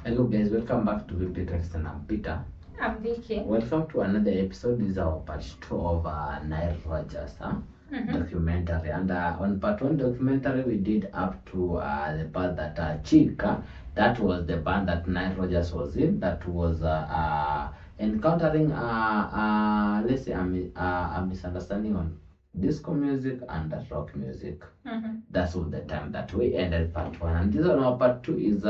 Hello guys, welcome back to Vipi Text and I'm Peter. I'm Vicky. Welcome to another episode. This is our part 2 of Nile Rodgers documentary. And on part 1 documentary, we did up to the part that Chica, that was the band that Nile Rodgers was in, that was encountering, let's say, a misunderstanding on disco music and rock music. That's all the time that we ended part 1. And this one, our part 2 is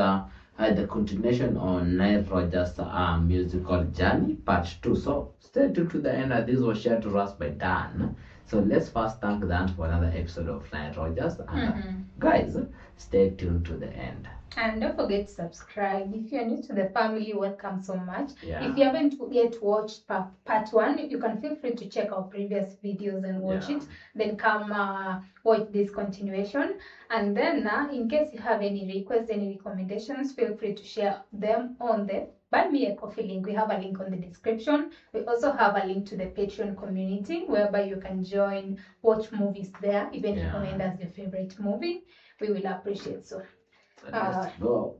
the continuation on Nile Rodgers' musical journey, part 2. So stay tuned to the end. This was shared to us by Dan. So let's first thank Dan for another episode of Nile Rodgers. And guys, stay tuned to the end. And don't forget to subscribe. If you're new to the family, welcome so much. Yeah. If you haven't yet watched part 1, you can feel free to check our previous videos and watch it. Then come watch this continuation. And then in case you have any requests, any recommendations, feel free to share them on the Buy Me a Coffee link. We have a link on the description. We also have a link to the Patreon community whereby you can join, watch movies there, even recommend us your favorite movie. We will appreciate so. Let's go.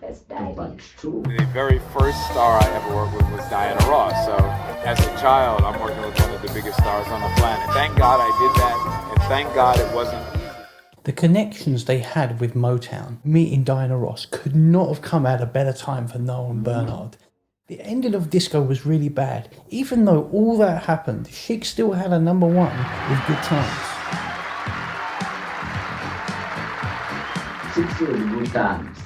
Let's dive in. The very first star I ever worked with was Diana Ross. So as a child, I'm working with one of the biggest stars on the planet. Thank God I did that, and thank God it wasn't. The connections they had with Motown, meeting Diana Ross, could not have come at a better time for Noel and Bernard. The ending of disco was really bad. Even though all that happened, Chic still had a #1 with Good Times. Good times.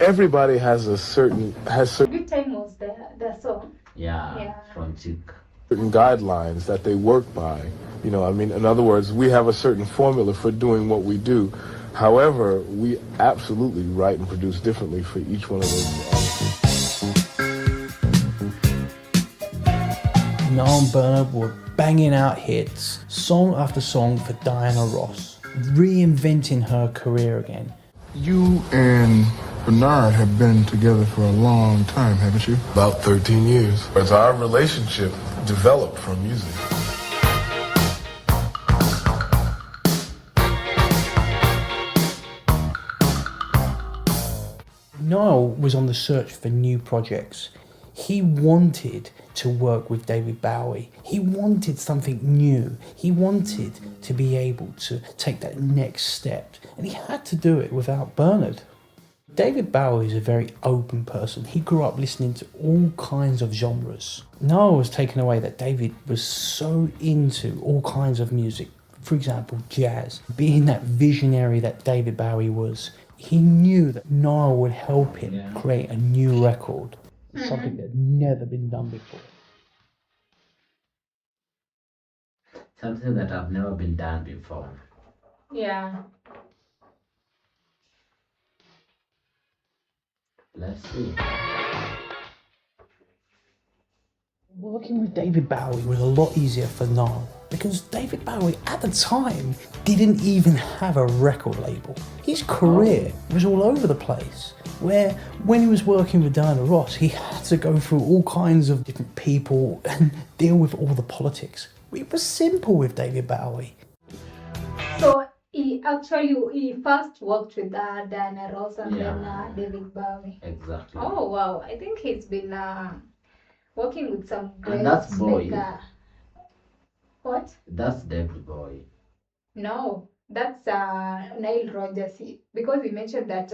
Everybody has certain Good Time was the song. Yeah, from Chic. certain guidelines that they work by. You know, I mean, in other words, we have a certain formula for doing what we do. However, we absolutely write and produce differently for each one of those. Noel and Bernard were banging out hits, song after song for Diana Ross, reinventing her career again. You and Bernard have been together for a long time, haven't you? About 13 years. As our relationship developed from music. Niall was on the search for new projects. He wanted to work with David Bowie. He wanted something new. He wanted to be able to take that next step. And he had to do it without Bernard. David Bowie is a very open person. He grew up listening to all kinds of genres. Niall was taken away that David was so into all kinds of music. For example, jazz. Being that visionary that David Bowie was, he knew that Niall would help him create a new record. Something that had never been done before. Something that have never been done before. Yeah. Let's see. Working with David Bowie was a lot easier for Niall because David Bowie at the time didn't even have a record label. His career was all over the place. Where when he was working with Diana Ross, he had to go through all kinds of different people and deal with all the politics. It was simple with David Bowie. So he first worked with Diana Ross and then David Bowie. Exactly. Oh wow! I think he's been working with some great. And that's Bowie. What? That's David Bowie. No, that's Nile Rodgers. Because he mentioned that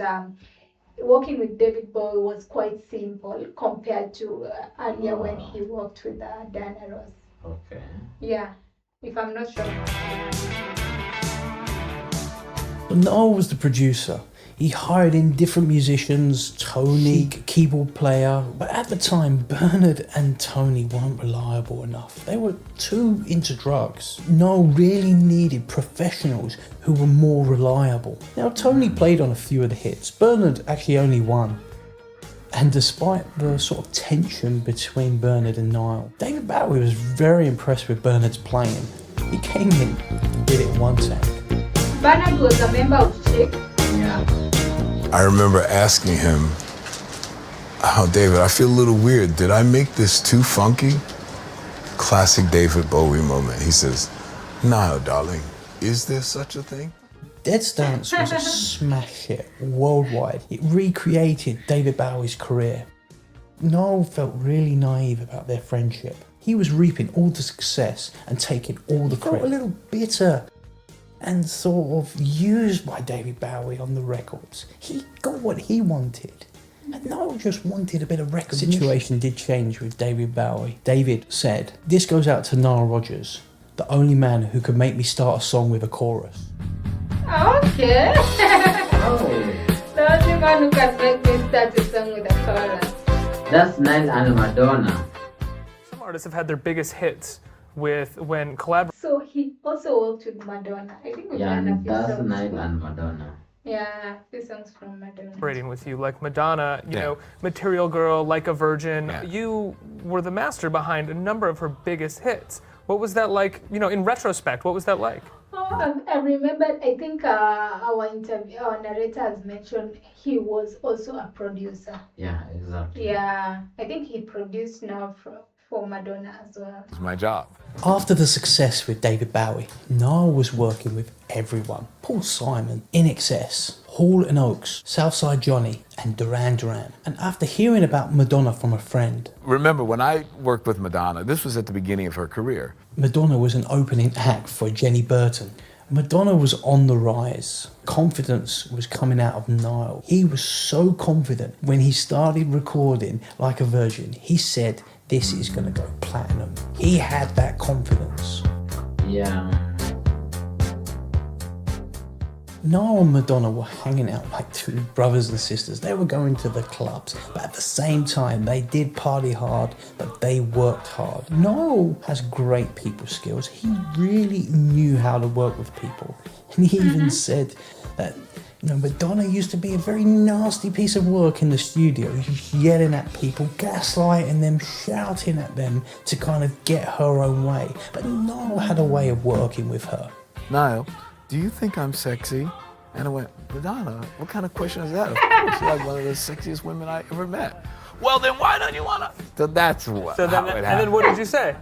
working with David Bowie was quite simple compared to earlier when he worked with Diana Ross. Okay. Yeah, if I'm not sure. Niall was the producer. He hired in different musicians, Tony, keyboard player, but at the time Bernard and Tony weren't reliable enough. They were too into drugs. Niall really needed professionals who were more reliable. Now Tony played on a few of the hits, Bernard actually only one. And despite the sort of tension between Bernard and Niall, David Bowie was very impressed with Bernard's playing. He came in and did it in one take. Bernard was a member of Chic. Yeah. I remember asking him, "Oh, David, I feel a little weird. Did I make this too funky?" Classic David Bowie moment. He says, "No, darling. Is there such a thing?" Dead Dance was a smash hit worldwide. It recreated David Bowie's career. Niall felt really naive about their friendship. He was reaping all the success and taking all the credit. He felt a little bitter and sort of used by David Bowie on the records. He got what he wanted. And Niall just wanted a bit of recognition. The situation did change with David Bowie. David said, "This goes out to Nile Rodgers, the only man who could make me start a song with a chorus." Okay. Oh, The only man who can make me start a song with a chorus. that's Nile and Madonna. Some artists have had their biggest hits when collaborating So he also worked with Madonna. I think we've Yeah, done a few that's songs. Nile and Madonna. Yeah, a few songs from Madonna. with you, like Madonna, you Yeah. know, Material Girl, Like a Virgin. Yeah. You were the master behind a number of her biggest hits. What was that like, you know, in retrospect, what was that like? Oh, I remember, I think our narrator has mentioned he was also a producer. Yeah, exactly. Yeah, I think he produced now for Madonna as well. It's my job. After the success with David Bowie, Niall was working with everyone. Paul Simon, INXS, Hall & Oates, Southside Johnny, and Duran Duran. And after hearing about Madonna from a friend, Remember, when I worked with Madonna, this was at the beginning of her career. Madonna was an opening act for Jenny Burton. Madonna was on the rise. Confidence was coming out of Niall. He was so confident when he started recording Like a Virgin. He said, "This is going to go platinum." He had that confidence. Yeah. Niall and Madonna were hanging out like two brothers and sisters. They were going to the clubs, but at the same time, they did party hard, but they worked hard. Niall has great people skills. He really knew how to work with people. And he even said that, you know, Madonna used to be a very nasty piece of work in the studio, just yelling at people, gaslighting them, shouting at them to kind of get her own way. But Niall had a way of working with her. Niall, do you think I'm sexy? And I went, Madonna, what kind of question is that? Of course, you're like one of the sexiest women I ever met. Well, then why don't you wanna? So that's what. So then, how it and happened. then what did you say?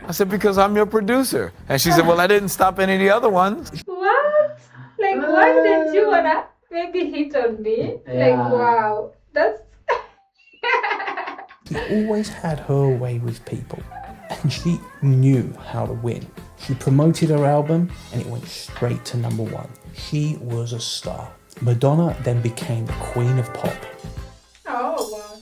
I said, because I'm your producer. And she said, well, I didn't stop any of the other ones. What? Like, why didn't you wanna maybe hit on me? Yeah. Like, wow, that's. He always had her way with people, and she knew how to win. She promoted her album, and it went straight to #1. She was a star. Madonna then became the queen of pop. Oh, wow.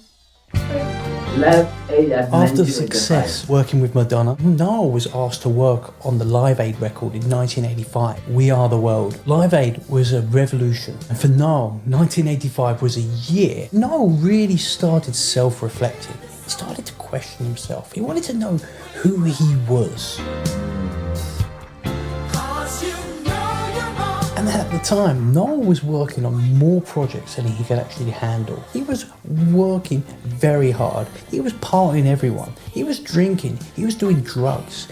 Live Aid at After 1985. success working with Madonna, Niall was asked to work on the Live Aid record in 1985, We Are the World. Live Aid was a revolution, and for Niall, 1985 was a year Niall really started self-reflecting. He started to question himself. He wanted to know who he was. And at the time, Niall was working on more projects than he could actually handle. He was working very hard. He was partying everyone. He was drinking. He was doing drugs.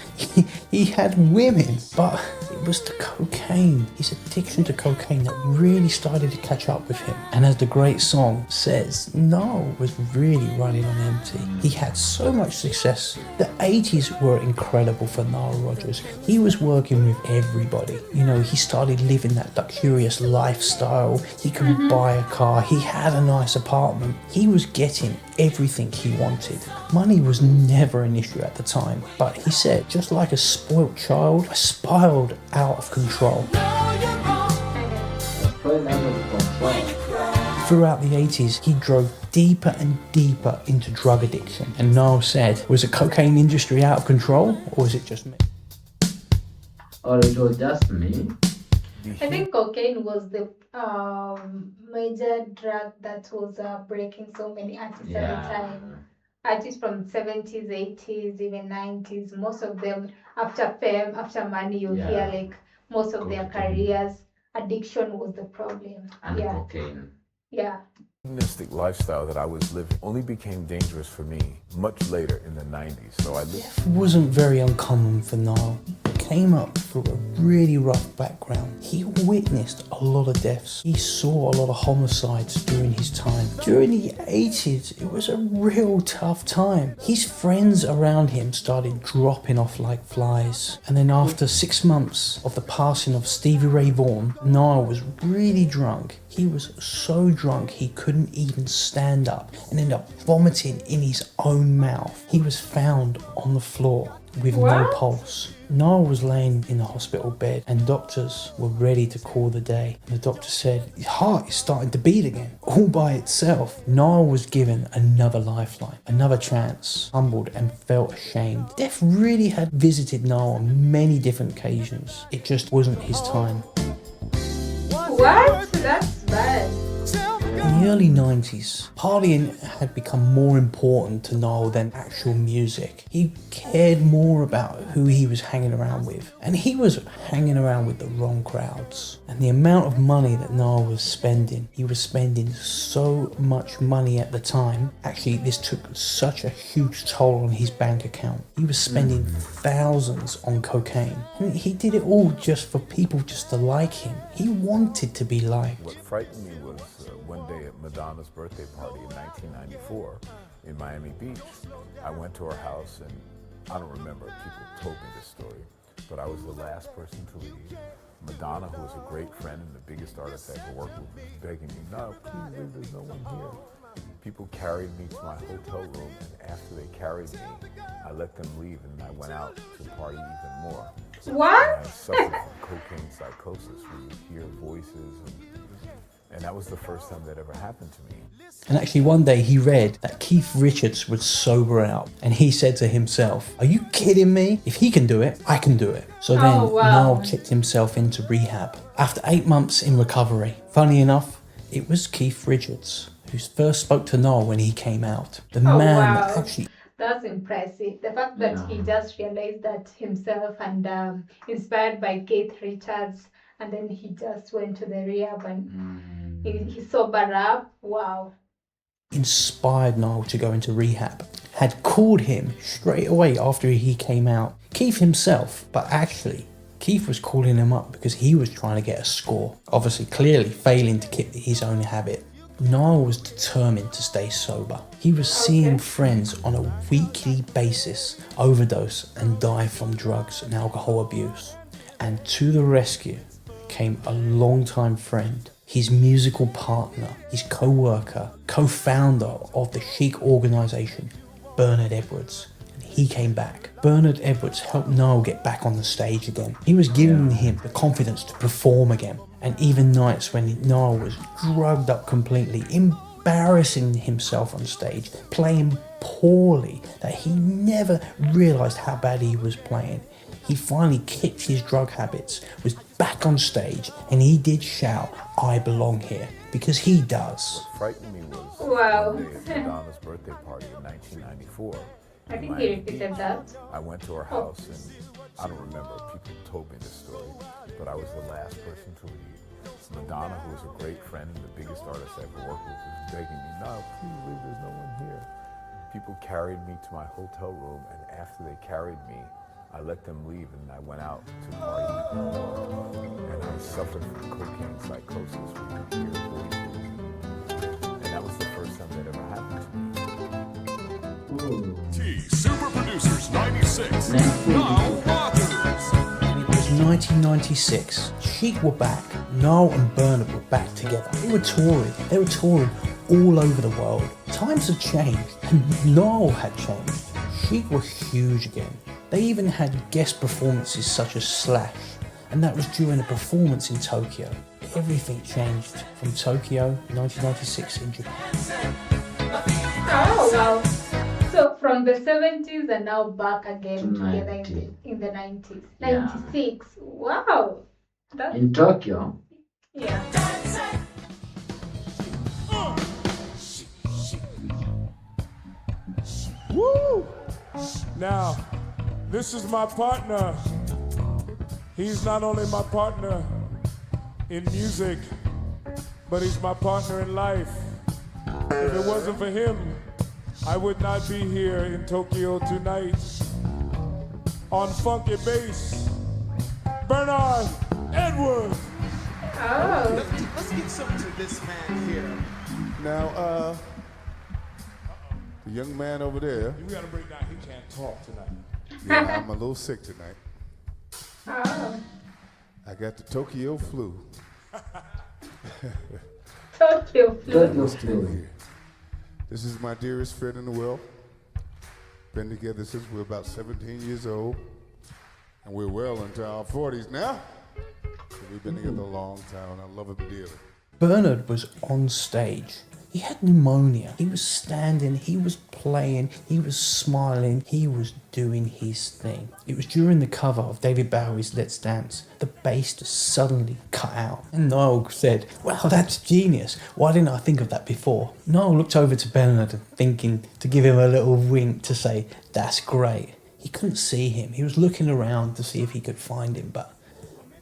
He had women, but it was the cocaine. His addiction to cocaine that really started to catch up with him. And as the great song says, Niall was really running on empty. He had so much success. The 80s were incredible for Nile Rodgers. He was working with everybody. You know, he started living that luxurious lifestyle. He could buy a car. He had a nice apartment. He was getting everything he wanted. Money was never an issue at the time, but he said, just like a spoilt child, I spiraled out of control. Throughout the 80s, he drove deeper and deeper into drug addiction. And Niall said, was the cocaine industry out of control, or was it just me? Or it was just me. I think cocaine was the major drug that was breaking so many artists at the time. Artists from 70s, 80s, even 90s, most of them, after fame, after money, you hear like most of their careers, addiction was the problem. And cocaine. Yeah. The hedonistic lifestyle that I was living only became dangerous for me much later in the 90s. So I lived. It wasn't very uncommon for Niall. came up through a really rough background. He witnessed a lot of deaths. He saw a lot of homicides during his time. During the 80s, it was a real tough time. His friends around him started dropping off like flies. And then after 6 months of the passing of Stevie Ray Vaughan, Nile was really drunk. He was so drunk he couldn't even stand up and ended up vomiting in his own mouth. He was found on the floor with no pulse. Nile was laying in the hospital bed and doctors were ready to call the day. The doctor said, his heart is starting to beat again, all by itself. Nile was given another lifeline, another chance, humbled and felt ashamed. Death really had visited Nile on many different occasions. It just wasn't his time. What? That's bad. In the early 90s, partying had become more important to Nile than actual music. He cared more about who he was hanging around with, and he was hanging around with the wrong crowds. And the amount of money that Nile was spending, he was spending so much money at the time. Actually, this took such a huge toll on his bank account. He was spending thousands on cocaine. And he did it all just for people just to like him. He wanted to be liked. What frightened me was one day at Madonna's birthday party in 1994 in Miami Beach. I went to her house, and I don't remember, people told me this story, but I was the last person to leave. Madonna, who was a great friend and the biggest artist I ever worked with, was begging me, "No, please leave, there's no one here." People carried me to my hotel room, and after they carried me, I let them leave, and I went out to party even more. What? I suffered from cocaine psychosis. We would hear voices, and that was the first time that ever happened to me. And actually one day he read that Keith Richards would sober out, and he said to himself, "Are you kidding me? If he can do it, I can do it." So then Nile checked himself into rehab. After 8 months in recovery, funny enough, it was Keith Richards who first spoke to Nile when he came out. The man that actually... That's impressive. The fact that he just realized that himself and inspired by Keith Richards, and then he just went to the rehab and he sobered up. Wow. Inspired Nile to go into rehab, had called him straight away after he came out. Keith himself, but actually Keith was calling him up because he was trying to get a score, obviously clearly failing to keep his own habit. Nile was determined to stay sober. He was seeing friends on a weekly basis overdose and die from drugs and alcohol abuse. And to the rescue came a longtime friend, his musical partner, his co-worker, co-founder of the Chic organization, Bernard Edwards. And he came back. Bernard Edwards helped Nile get back on the stage again. He was giving him the confidence to perform again. And even nights when Nile was drugged up completely, embarrassing himself on stage, playing poorly, that he never realized how bad he was playing. He finally kicked his drug habits, was back on stage, and he did shout, "I belong here," because he does. What frightened me was one day at Madonna's birthday party in 1994. I think he repeated that. I went to her house, and I don't remember, people told me this story, but I was the last person to leave. Madonna, who was a great friend and the biggest artist I ever worked with, was begging me, "No, please leave, there's no one here." People carried me to my hotel room, and after they carried me, I let them leave, and I went out to party even more. And I suffered from cocaine psychosis. We could hear voices, and that was the first time that ever happened to me. T Super Producers 96. Nile Rodgers. It was 1996. Chic were back. Nile and Bernard were back together. They were touring. They were touring all over the world. Times had changed, and Nile had changed. Chic were huge again. They even had guest performances such as Slash, and that was during a performance in Tokyo. Everything changed from Tokyo, 1996 in Japan. Oh wow. So from the 70s and now back again together in the 90s. 96. Wow. That's... In Tokyo? Yeah. Woo! Now, this is my partner. He's not only my partner in music, but he's my partner in life. If it wasn't for him, I would not be here in Tokyo tonight. On funky bass, Bernard Edwards. Oh. Let's get something to this man here. Now, the young man over there. You gotta break down, he can't talk tonight. Yeah, I'm a little sick tonight. Oh. I got the Tokyo flu. Tokyo flu. Still here. This is my dearest friend in the world. Been together since we were about 17 years old. And we're well into our 40s now. So we've been together a long time and I love him dearly. Bernard was on stage. He had pneumonia. He was standing, he was playing, he was smiling, he was doing his thing. It was during the cover of David Bowie's Let's Dance. The bass just suddenly cut out. And Niall said, "Wow, that's genius. Why didn't I think of that before?" Niall looked over to Bernard thinking to give him a little wink to say, "That's great." He couldn't see him. He was looking around to see if he could find him, but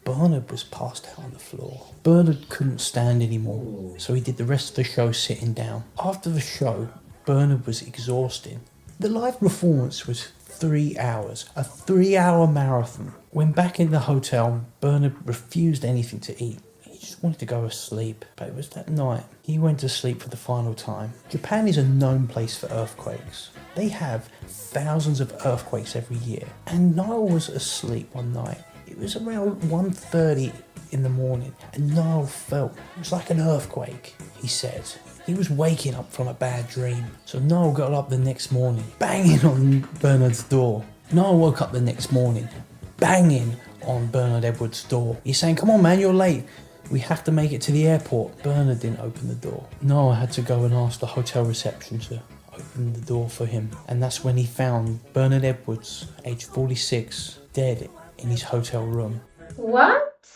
Bernard was passed out on the floor. Bernard couldn't stand anymore, so he did the rest of the show sitting down. After the show, Bernard was exhausted. The live performance was 3 hours, a 3-hour marathon. When back in the hotel, Bernard refused anything to eat. He just wanted to go to sleep, but it was that night. He went to sleep for the final time. Japan is a known place for earthquakes. They have thousands of earthquakes every year, and Niall was asleep one night. It was around 1:30 in the morning, and Niall felt it was like an earthquake, he said. He was waking up from a bad dream. So Niall got up the next morning, banging on Bernard's door. Niall woke up the next morning, banging on Bernard Edwards' door. He's saying, "Come on, man, you're late. We have to make it to the airport." Bernard didn't open the door. Niall had to go and ask the hotel reception to open the door for him. And that's when he found Bernard Edwards, aged 46, dead in his hotel room. What?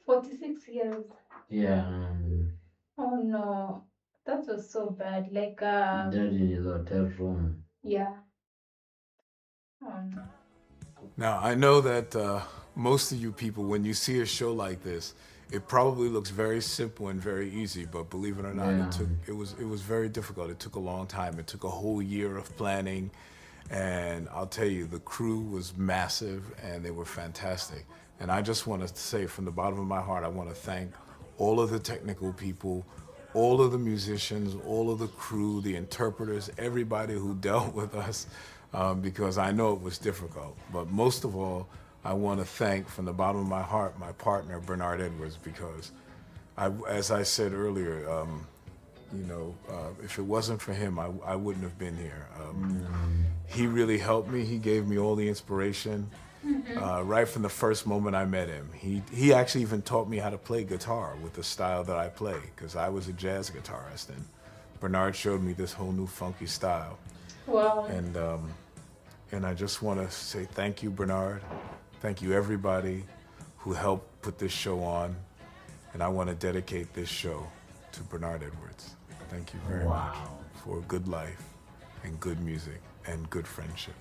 46 years. Yeah. Oh no. That was so bad. Like, Dead in his hotel room. yeah. Oh no. Now, I know that most of you people, when you see a show like this, it probably looks very simple and very easy, but believe it or not, it was very difficult. It took a long time. It took a whole year of planning, and I'll tell you, the crew was massive and they were fantastic. And I just want to say from the bottom of my heart, I want to thank all of the technical people, all of the musicians, all of the crew, the interpreters, everybody who dealt with us, because I know it was difficult. But most of all, I want to thank from the bottom of my heart my partner, Bernard Edwards, because as I said earlier, if it wasn't for him, I wouldn't have been here. He really helped me. He gave me all the inspiration. Right from the first moment I met him. He actually even taught me how to play guitar with the style that I play, because I was a jazz guitarist, and Bernard showed me this whole new funky style. Wow. And I just want to say thank you, Bernard. Thank you, everybody who helped put this show on. And I want to dedicate this show to Bernard Edwards. Thank you very much for a good life and good music and good friendship.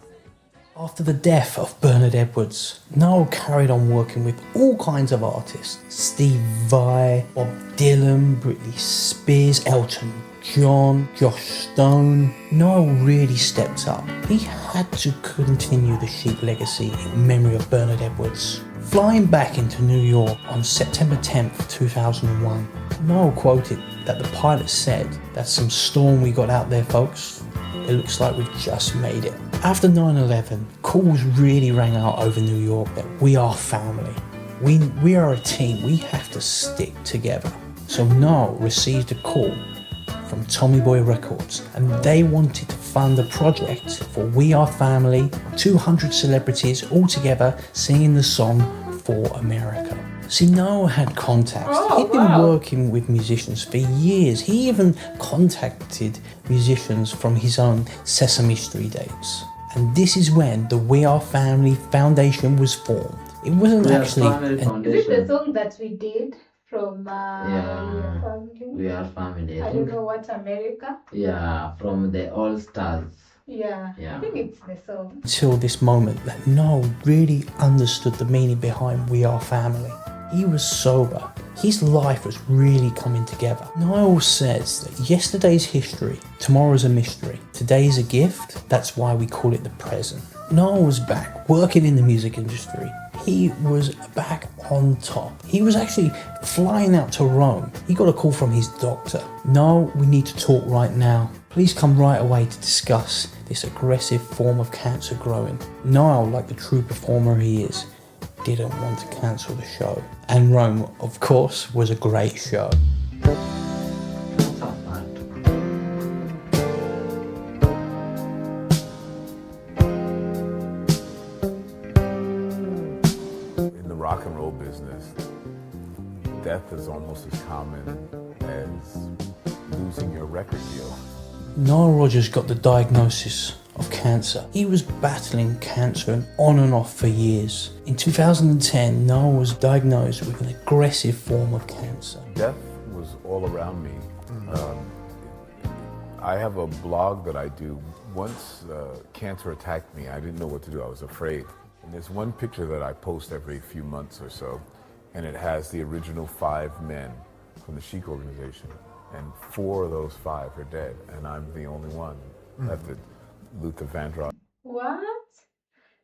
After the death of Bernard Edwards, Niall carried on working with all kinds of artists. Steve Vai, Bob Dylan, Britney Spears, Elton John, Josh Stone. Niall really stepped up. He had to continue the Chic legacy in memory of Bernard Edwards. Flying back into New York on September 10th, 2001, Niall quoted that the pilot said, "That's some storm we got out there, folks. It looks like we've just made it." After 9/11, calls really rang out over New York that we are family. We are a team. We have to stick together. So Niall received a call from Tommy Boy Records, and they wanted to fund a project for We Are Family, 200 celebrities all together singing the song For America. See, Niall had contacts. He'd been working with musicians for years. He even contacted musicians from his own Sesame Street days. And this is when the We Are Family Foundation was formed. It wasn't actually... Is it the song that we did from We Are Family? We Are Family. I don't know what America. Yeah, from the All Stars. Yeah, I think it's the song. Until this moment that Niall really understood the meaning behind We Are Family. He was sober. His life was really coming together. Niall says that yesterday's history, tomorrow's a mystery, today's a gift, that's why we call it the present. Niall was back, working in the music industry. he was back on top. He was actually flying out to Rome. He got a call from his doctor. "No, we need to talk right now. Please come right away to discuss this aggressive form of cancer growing." Nile, like the true performer he is, didn't want to cancel the show. And Rome, of course, was a great show. In the rock and roll business, death is almost as common as losing your record deal. Nile Rodgers got the diagnosis of cancer. He was battling cancer on and off for years. In 2010, Nile was diagnosed with an aggressive form of cancer. Death was all around me. I have a blog that I do. Once cancer attacked me, I didn't know what to do. I was afraid. And there's one picture that I post every few months or so, and it has the original 5 men from the Chic organization. And 4 of those 5 are dead, and I'm the only one left at Luther Vandross. What?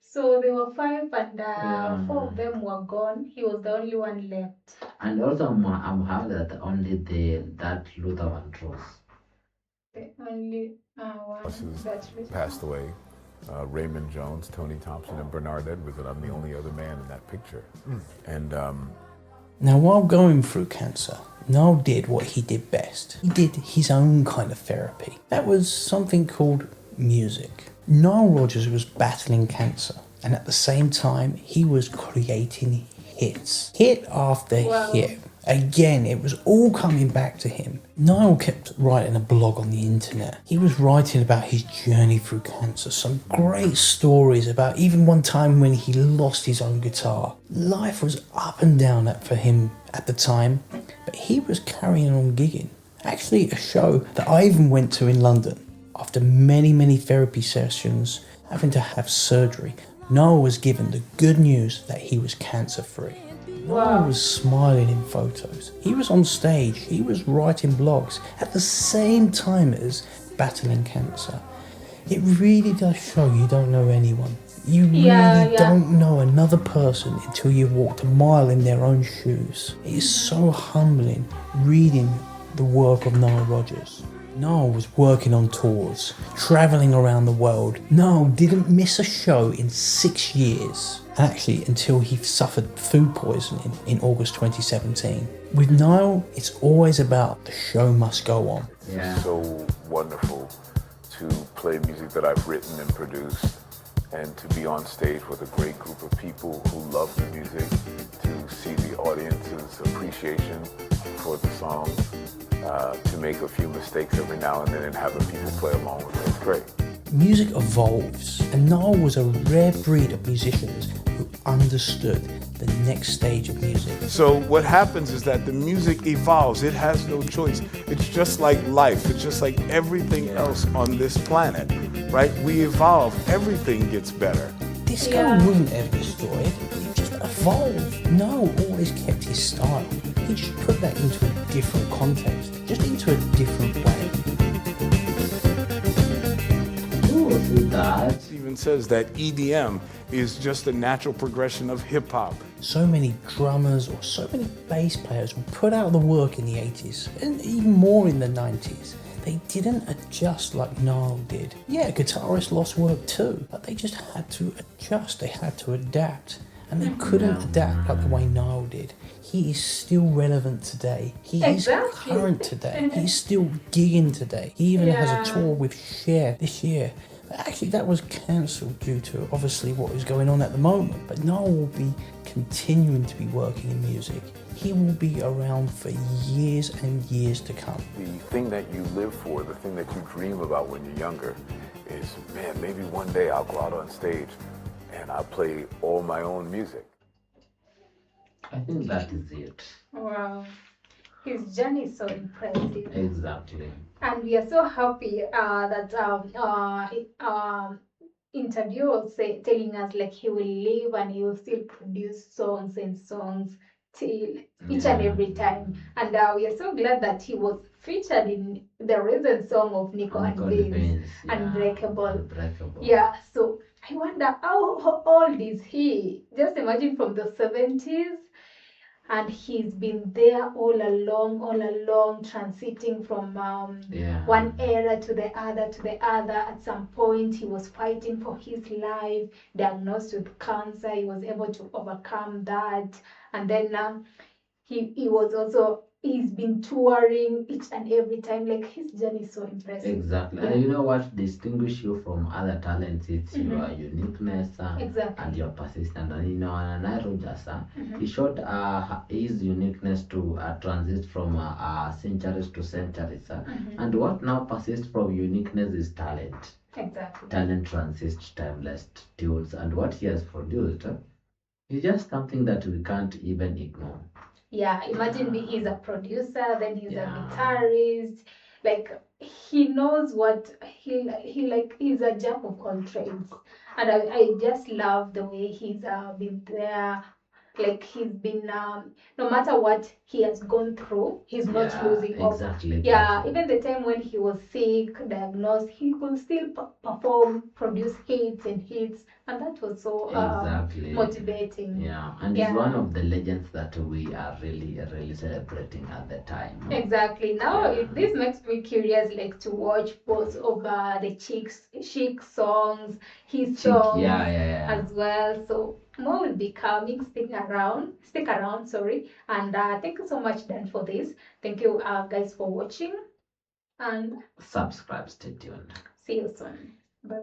So there were 5 and 4 of them were gone. He was the only one left. And also, I'm happy that only that Luther Vandross. The only one that Passed away. Raymond Jones, Tony Thompson, and Bernard Edwards, and I'm the only other man in that picture. And now, while going through cancer, Nile did what he did best. He did his own kind of therapy. That was something called music. Nile Rodgers was battling cancer, and at the same time, he was creating hits. Hit after hit. Again, it was all coming back to him. Nile kept writing a blog on the internet. He was writing about his journey through cancer, some great stories about even one time when he lost his own guitar. Life was up and down for him at the time, but he was carrying on gigging. Actually, a show that I even went to in London. After many therapy sessions, having to have surgery, Nile was given the good news that he was cancer-free. Nile was smiling in photos. He was on stage. He was writing blogs at the same time as battling cancer. It really does show you don't know anyone. You really don't know another person until you've walked a mile in their own shoes. It is so humbling reading the work of Nile Rodgers. Nile was working on tours, travelling around the world. Nile didn't miss a show in 6 years. Actually, until he suffered food poisoning in August 2017. With Nile, it's always about the show must go on. It's so wonderful to play music that I've written and produced, and to be on stage with a great group of people who love the music, to see the audience's appreciation for the song, to make a few mistakes every now and then and having people play along with it. It's great. Music evolves, and Nile was a rare breed of musicians who understood the next stage of music. So what happens is that the music evolves. It has no choice. It's just like life. It's just like everything else on this planet, right? We evolve. Everything gets better. Disco wasn't ever destroyed. It just evolved. Nile always kept his style. He just put that into a different context, just into a different way. That It even says that EDM is just a natural progression of hip-hop. So many drummers or so many bass players would put out the work in the 80s and even more in the 90s. They didn't adjust like Nile did. Yeah, guitarists lost work too, but they just had to adjust, they had to adapt. And they couldn't adapt like the way Nile did. He is still relevant today. He is current today. He's still gigging today. He even has a tour with Cher this year. But actually that was cancelled due to obviously what is going on at the moment. But Nile will be continuing to be working in music. He will be around for years and years to come. The thing that you live for, the thing that you dream about when you're younger is, man, maybe one day I'll go out on stage and I'll play all my own music. I think that is it. Wow. His journey is so impressive. Exactly. And we are so happy that interviewer was telling us like he will live and he will still produce songs and songs till each and every time. And we are so glad that he was featured in the recent song of Nico and Vince, Unbreakable. Unbreakable. Yeah, so I wonder how old is he? Just imagine from the 70s, and he's been there all along, transiting from one era to the other. At some point, he was fighting for his life, diagnosed with cancer. He was able to overcome that, and then he was also he's been touring each and every time. Like, his journey is so impressive. Exactly. Yeah. And you know what distinguish you from other talents? It's your uniqueness Exactly. and your persistence. And you know, Nile Rodgers, he showed his uniqueness to transit from centuries to centuries. And what now persists from uniqueness is talent. Exactly. Talent transits timeless tunes, and what he has produced is just something that we can't even ignore. Yeah, imagine he's a producer, then he's a Yeah. guitarist. Like, he knows what he like. He's a jack of all trades, and I just love the way he's been there. Like, he's been no matter what he has gone through, he's not Yeah, losing hope. exactly. Yeah, even the time when he was sick, diagnosed, he could still perform, produce hits and hits, and that was so Exactly. motivating. Yeah, and he's one of the legends that we are really celebrating at the time. Exactly. Now Yeah. this makes me curious, like, to watch both of the Chic songs, his songs Yeah. as well. So more will be coming. Stick around. Sorry. And thank you so much, Dan, for this. Thank you, guys, for watching. And Subscribe, stay tuned. see you soon. Bye bye.